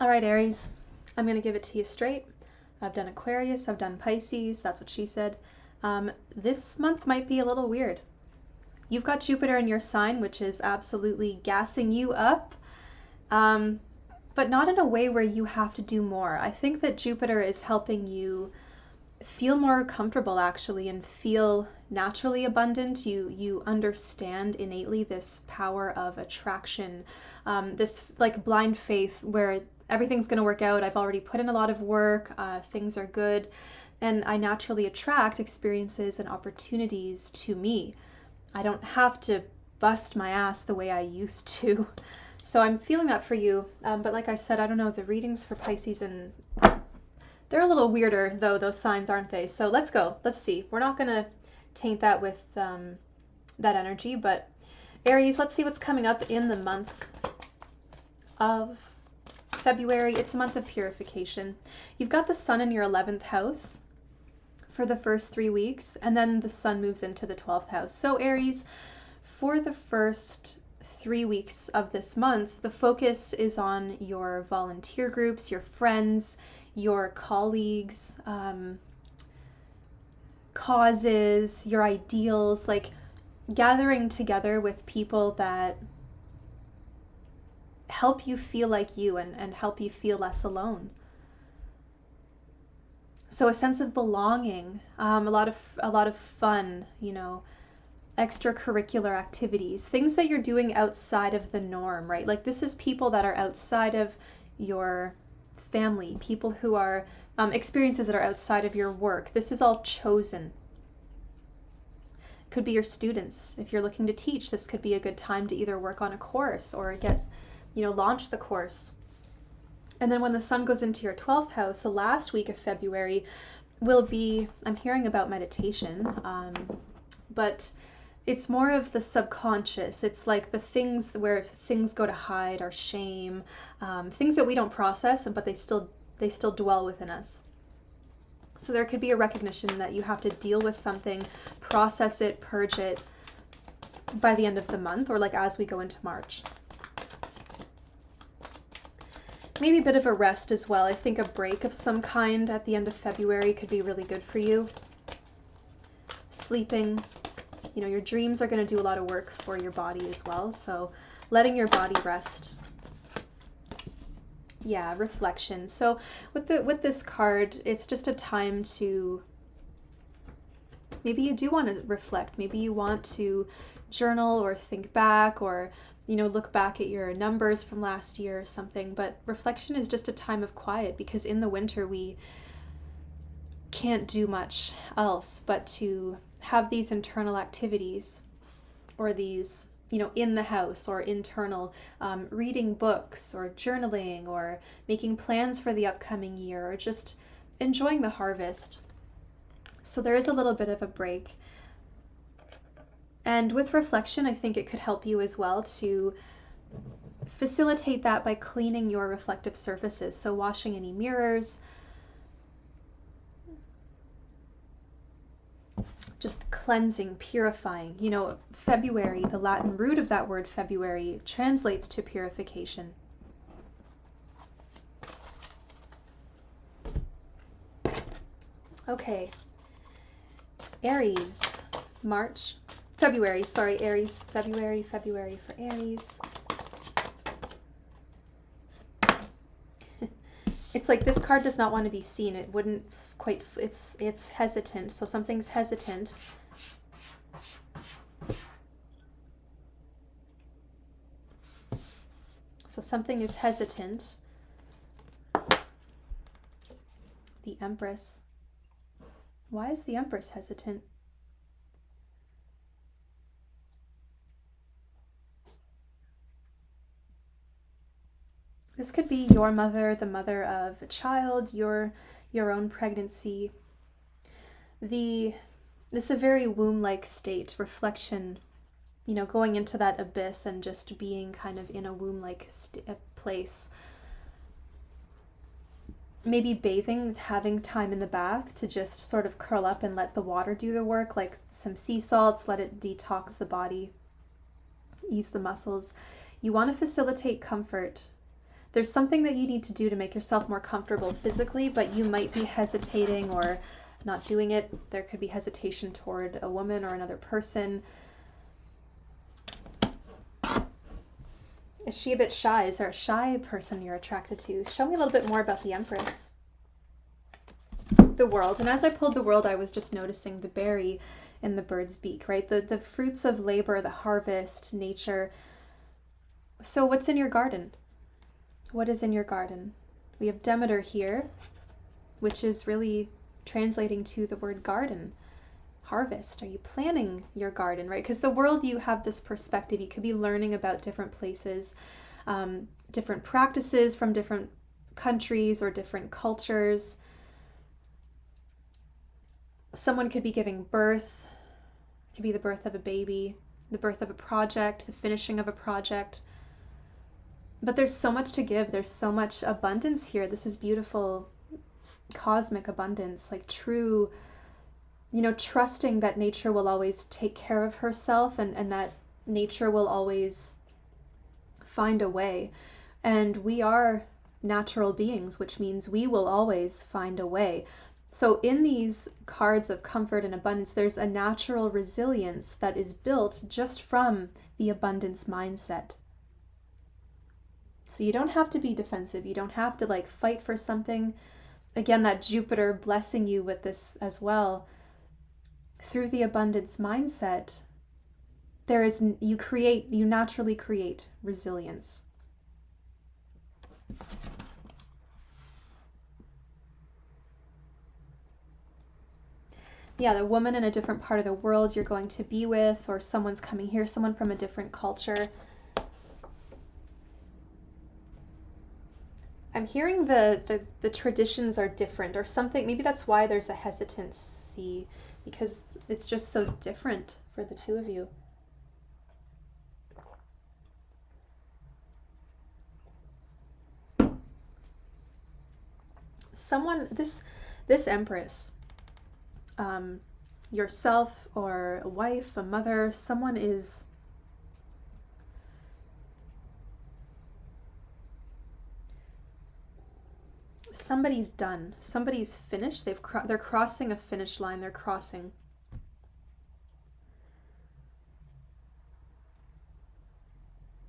All right, Aries, I'm going to give it to you straight. I've done Aquarius, I've done Pisces, that's what she said. This month might be a little weird. You've got Jupiter in your sign, which is absolutely gassing you up, but not in a way where you have to do more. I think that Jupiter is helping you feel more comfortable actually and feel naturally abundant. You understand innately this power of attraction, this like blind faith where everything's going to work out. I've already put in a lot of work, things are good, and I naturally attract experiences and opportunities to me. I don't have to bust my ass the way I used to. So I'm feeling that for you. But like I said, I don't know, the readings for Pisces, and they're a little weirder though, those signs, aren't they? So let's go. Let's see. We're not going to taint that with that energy, but Aries, let's see what's coming up in the month of February. It's a month of purification. You've got the sun in your 11th house for the first 3 weeks, and then the sun moves into the 12th house. So Aries, for the first 3 weeks of this month, the focus is on your volunteer groups, your friends, your colleagues, causes, your ideals, like gathering together with people that help you feel like you and help you feel less alone. So a sense of belonging, a lot of fun, extracurricular activities, things that you're doing outside of the norm, right? Like this is people that are outside of your family, people who are experiences that are outside of your work. This is all chosen. Could be your students. If you're looking to teach, this could be a good time to either work on a course or launch the course. And then when the sun goes into your 12th house, the last week of February will be, I'm hearing about meditation, but it's more of the subconscious. It's like the things where things go to hide, our shame, things that we don't process, but they still dwell within us. So there could be a recognition that you have to deal with something, process it, purge it by the end of the month, or like as we go into March. Maybe a bit of a rest as well. I think a break of some kind at the end of February could be really good for you. Sleeping, your dreams are going to do a lot of work for your body as well. So letting your body rest. Yeah, reflection. So with this card, it's just a time to, maybe you do want to reflect. Maybe you want to journal or think back or look back at your numbers from last year or something. But reflection is just a time of quiet, because in the winter we can't do much else but to have these internal activities, or these, in the house or internal, reading books or journaling or making plans for the upcoming year or just enjoying the harvest. So there is a little bit of a break. And with reflection, I think it could help you as well to facilitate that by cleaning your reflective surfaces. So washing any mirrors, just cleansing, purifying. February, the Latin root of that word February, translates to purification. Okay. Aries, February for Aries. It's like this card does not want to be seen. It wouldn't quite, it's hesitant. So something's hesitant. So something is hesitant. The Empress. Why is the Empress hesitant? This could be your mother, the mother of a child, your own pregnancy. This is a very womb-like state, reflection, going into that abyss and just being kind of in a womb-like place. Maybe bathing, having time in the bath to just sort of curl up and let the water do the work, like some sea salts, let it detox the body, ease the muscles. You want to facilitate comfort. There's something that you need to do to make yourself more comfortable physically, but you might be hesitating or not doing it. There could be hesitation toward a woman or another person. Is she a bit shy? Is there a shy person you're attracted to? Show me a little bit more about the Empress. The World. And as I pulled the World, I was just noticing the berry in the bird's beak, right? The fruits of labor, the harvest, nature. So what's in your garden? What is in your garden? We have Demeter here, which is really translating to the word garden. Harvest. Are you planning your garden, right? Because the World, you have this perspective. You could be learning about different places, different practices from different countries or different cultures. Someone could be giving birth. It could be the birth of a baby, the birth of a project, the finishing of a project. But there's so much to give. There's so much abundance here. This is beautiful cosmic abundance, like true, trusting that nature will always take care of herself and that nature will always find a way. And we are natural beings, which means we will always find a way. So in these cards of comfort and abundance, there's a natural resilience that is built just from the abundance mindset. So you don't have to be defensive. You don't have to fight for something. Again, that Jupiter blessing you with this as well. Through the abundance mindset, you naturally create resilience. Yeah, the woman in a different part of the world you're going to be with, or someone's coming here, someone from a different culture. I'm hearing the traditions are different or something. Maybe that's why there's a hesitancy, because it's just so different for the two of you. Someone, this Empress, yourself or a wife, a mother, somebody's done. Somebody's finished. They're crossing a finish line. They're crossing.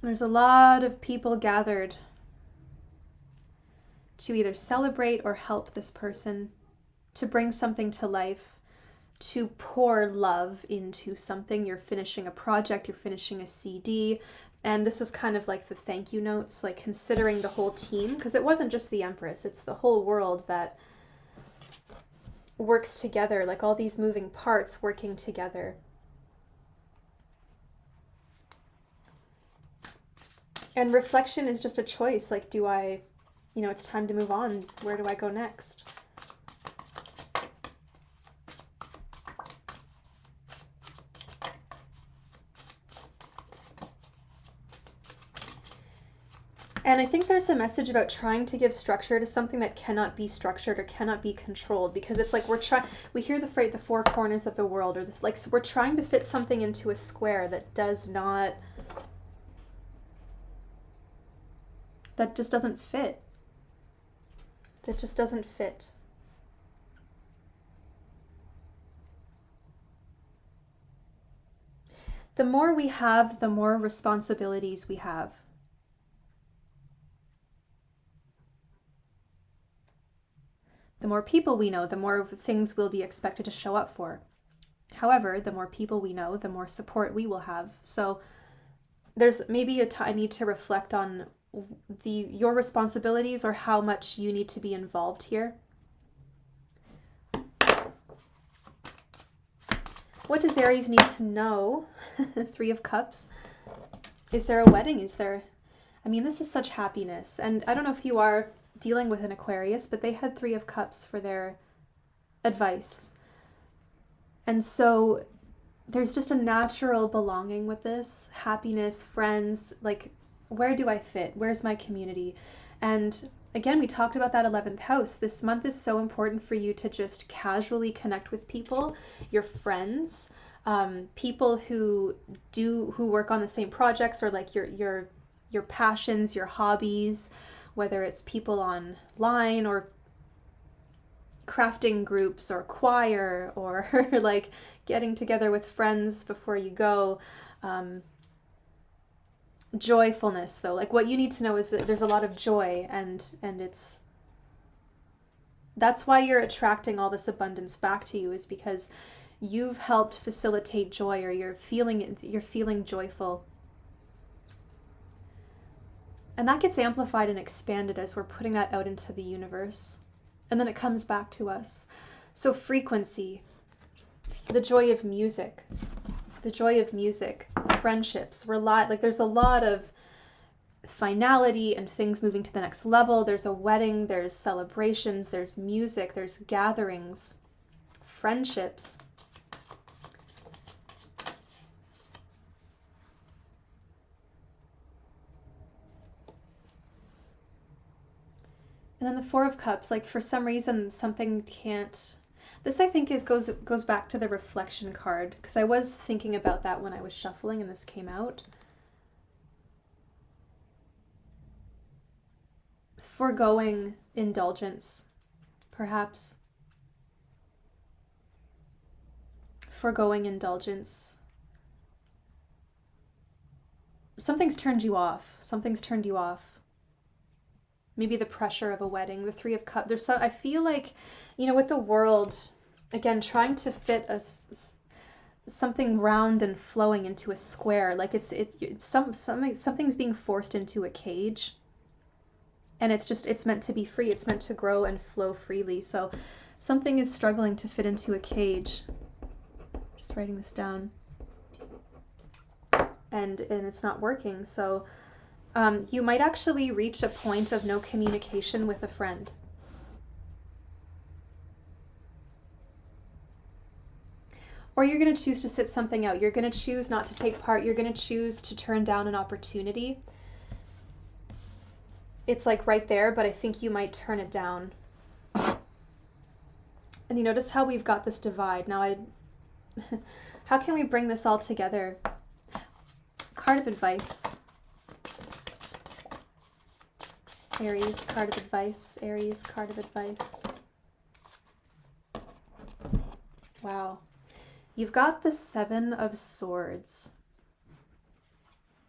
There's a lot of people gathered to either celebrate or help this person, to bring something to life, to pour love into something. You're finishing a project, you're finishing a CD, and this is kind of like the thank you notes, like considering the whole team, because it wasn't just the Empress, it's the whole world that works together, like all these moving parts working together. And reflection is just a choice, like it's time to move on. Where do I go next? And I think there's a message about trying to give structure to something that cannot be structured or cannot be controlled, because it's like we hear the phrase, the four corners of the world, or this, like, we're trying to fit something into a square that just doesn't fit. That just doesn't fit. The more we have, the more responsibilities we have. The more people we know, the more things we'll be expected to show up for. However, the more people we know, the more support we will have. So there's maybe I need to reflect on your responsibilities or how much you need to be involved here. What does Aries need to know? Three of Cups. Is there a wedding? This is such happiness. And I don't know if you are dealing with an Aquarius, but they had Three of Cups for their advice. And so there's just a natural belonging with this. Happiness, friends, like, where do I fit? Where's my community? And again, we talked about that 11th house. This month is so important for you to just casually connect with people, your friends, people who work on the same projects, or like your passions, your hobbies, whether it's people online or crafting groups or choir or like getting together with friends before you go. Joyfulness, though, like what you need to know is that there's a lot of joy, and that's why you're attracting all this abundance back to you, is because you've helped facilitate joy, or you're feeling joyful. And that gets amplified and expanded as we're putting that out into the universe. And then it comes back to us. So frequency, the joy of music, friendships, like there's a lot of finality and things moving to the next level. There's a wedding, there's celebrations, there's music, there's gatherings, friendships. And then the Four of Cups, like for some reason something can't... This I think goes back to the reflection card, because I was thinking about that when I was shuffling and this came out. Foregoing indulgence, perhaps. Foregoing indulgence. Something's turned you off. Maybe the pressure of a wedding, the Three of Cups. I feel like, with the world, again, trying to fit something round and flowing into a square, like something's being forced into a cage, and it's meant to be free. It's meant to grow and flow freely. So something is struggling to fit into a cage. Just writing this down, and it's not working. So. You might actually reach a point of no communication with a friend. Or you're going to choose to sit something out. You're going to choose not to take part. You're going to choose to turn down an opportunity. It's like right there, but I think you might turn it down. And you notice how we've got this divide. Now, how can we bring this all together? Card of advice. Aries, card of advice. Aries, card of advice. Wow. You've got the Seven of Swords.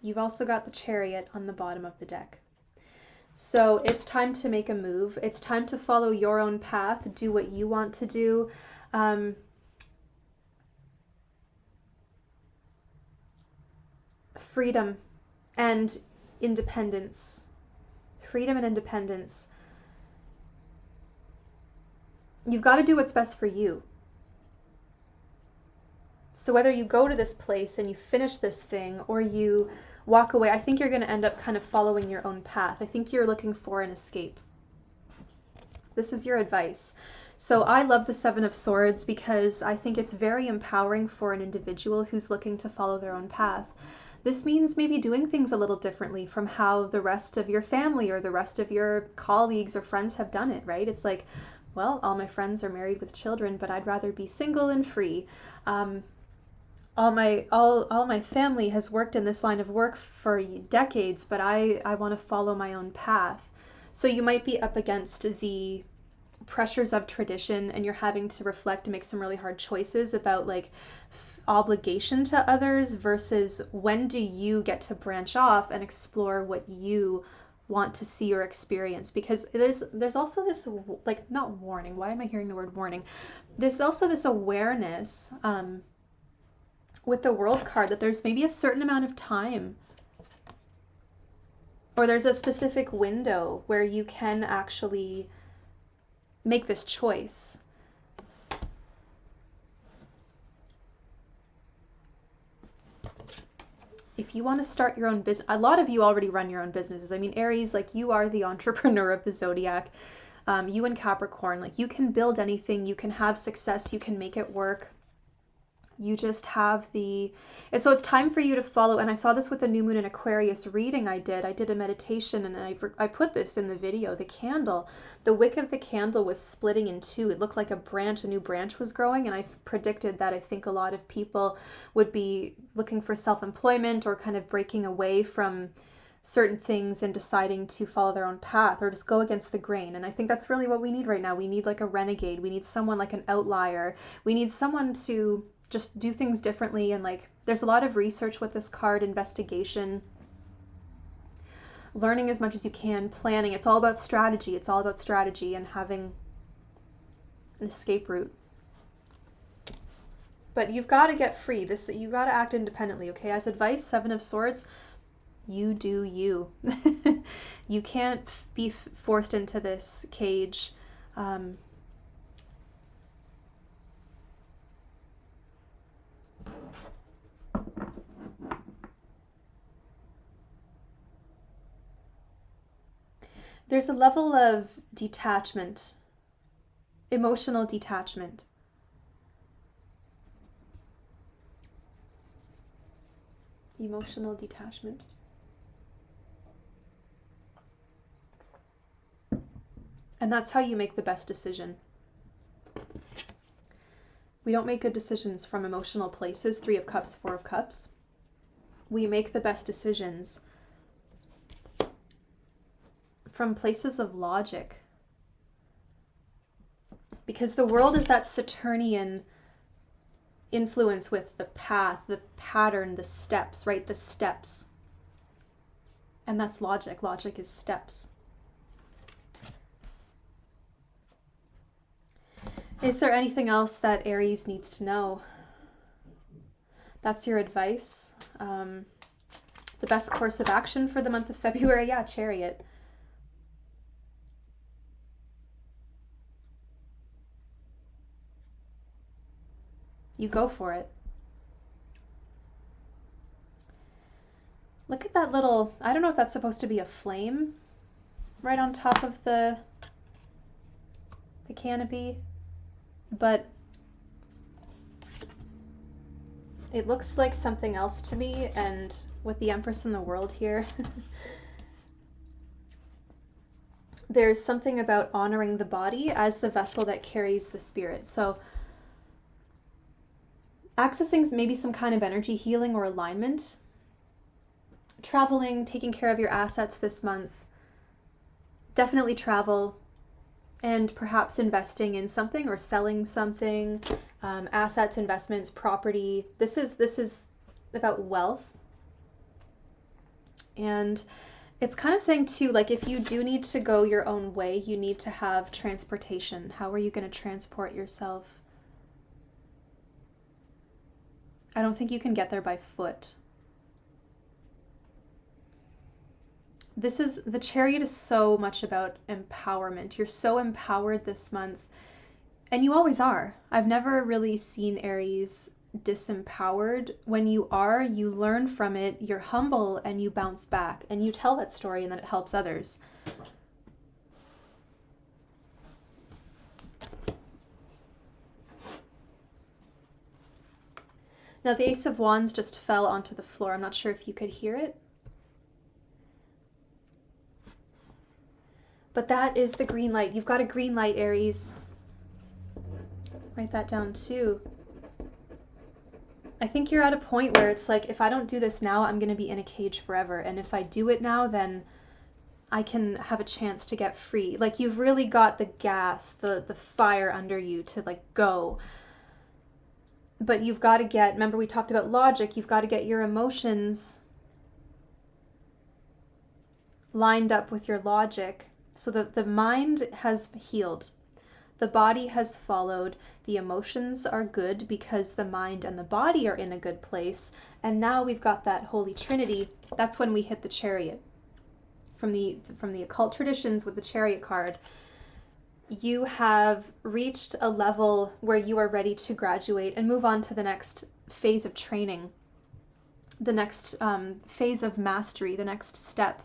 You've also got the Chariot on the bottom of the deck. So it's time to make a move. It's time to follow your own path, do what you want to do. Freedom and independence. Freedom and independence. You've got to do what's best for you. So whether you go to this place and you finish this thing or you walk away, I think you're going to end up kind of following your own path. I think you're looking for an escape. This is your advice. So I love the Seven of Swords because I think it's very empowering for an individual who's looking to follow their own path. This means maybe doing things a little differently from how the rest of your family or the rest of your colleagues or friends have done it, right? It's like, well, all my friends are married with children, but I'd rather be single and free. All my family has worked in this line of work for decades, but I want to follow my own path. So you might be up against the pressures of tradition, and you're having to reflect and make some really hard choices about like obligation to others versus when do you get to branch off and explore what you want to see or experience. Because there's also this, like, not warning, why am I hearing the word warning? There's also this awareness with the World card that there's maybe a certain amount of time, or there's a specific window where you can actually make this choice. If you want to start your own business, a lot of you already run your own businesses. I mean, Aries, like, you are the entrepreneur of the zodiac. You and Capricorn, like, you can build anything, you can have success, you can make it work. You just have and so it's time for you to follow. And I saw this with the new moon in Aquarius reading I did a meditation, and I put this in the video. The candle, the wick of the candle was splitting in two. It looked like a new branch was growing. And I predicted that I think a lot of people would be looking for self-employment or kind of breaking away from certain things and deciding to follow their own path or just go against the grain. And I think that's really what we need right now. We need like a renegade. We need someone like an outlier. We need someone to just do things differently. And like, there's a lot of research with this card, investigation, learning as much as you can, planning. It's all about strategy. It's all about strategy and having an escape route. But you've got to get free. You got to act independently, okay? As advice, Seven of Swords, you do you. You can't be forced into this cage. There's a level of detachment, emotional detachment. Emotional detachment. And that's how you make the best decision. We don't make good decisions from emotional places, 3 of Cups, 4 of Cups. We make the best decisions from places of logic. Because the world is that Saturnian influence with the path, the pattern, the steps, right? The steps. And that's logic. Logic is steps. Is there anything else that Aries needs to know? That's your advice. The best course of action for the month of February? Yeah, Chariot. You go for it. Look at that little, I don't know if that's supposed to be a flame right on top of the canopy, but it looks like something else to me. And with the Empress in the World here, there's something about honoring the body as the vessel that carries the spirit. So accessing maybe some kind of energy healing or alignment, traveling, taking care of your assets this month. Definitely travel, and perhaps investing in something or selling something, assets, investments, property. This is about wealth. And it's kind of saying too, like, if you do need to go your own way, you need to have transportation. How are you going to transport yourself? I don't think you can get there by foot. The Chariot is so much about empowerment. You're so empowered this month, and you always are. I've never really seen Aries disempowered. When you are, you learn from it, you're humble, and you bounce back, and you tell that story, and then it helps others. Now the Ace of Wands just fell onto the floor. I'm not sure if you could hear it. But that is the green light. You've got a green light, Aries. Write that down too. I think you're at a point where it's like, if I don't do this now, I'm going to be in a cage forever. And if I do it now, then I can have a chance to get free. Like, you've really got the gas, the fire under you to like go. But you've got to get, remember we talked about logic, you've got to get your emotions lined up with your logic so that the mind has healed. The body has followed. The emotions are good because the mind and the body are in a good place. And now we've got that Holy Trinity. That's when we hit the Chariot. From the occult traditions with the Chariot card, you have reached a level where you are ready to graduate and move on to the next phase of training, the next phase of mastery, the next step.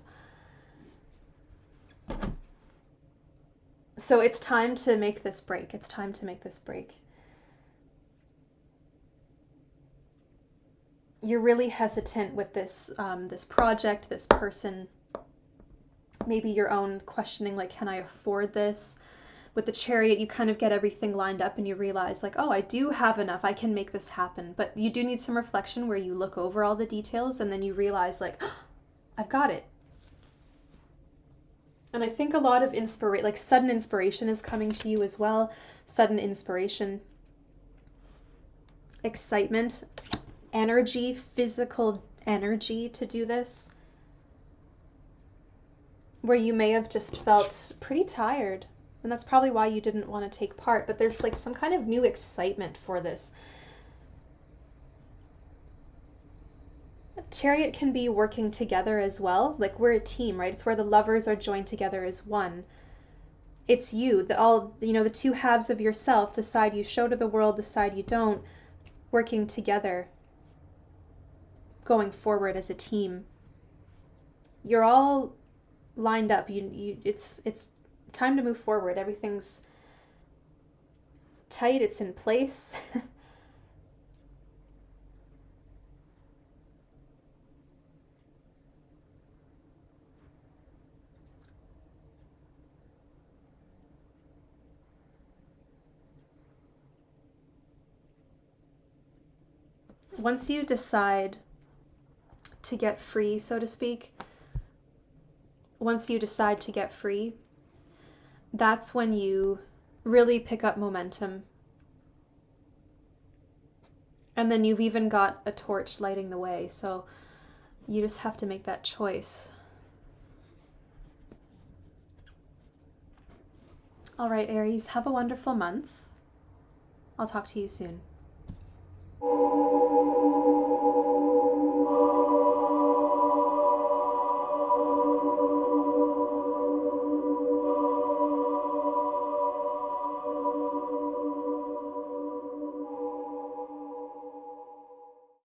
So it's time to make this break. It's time to make this break. You're really hesitant with this this project, this person. Maybe your own questioning, like, can I afford this? With the Chariot, you kind of get everything lined up and you realize, like, oh, I do have enough. I can make this happen. But you do need some reflection where you look over all the details and then you realize, like, oh, I've got it. And I think a lot of like sudden inspiration is coming to you as well. Sudden inspiration, excitement, energy, physical energy to do this. Where you may have just felt pretty tired. And that's probably why you didn't want to take part. But there's like some kind of new excitement for this. Chariot can be working together as well. Like we're a team, right? It's where the lovers are joined together as one. It's you, the two halves of yourself, the side you show to the world, the side you don't, working together, going forward as a team. You're all lined up. It's time to move forward. Everything's tight, it's in place. Once you decide to get free, so to speak, that's when you really pick up momentum. And then you've even got a torch lighting the way, so you just have to make that choice. All right, Aries, have a wonderful month. I'll talk to you soon.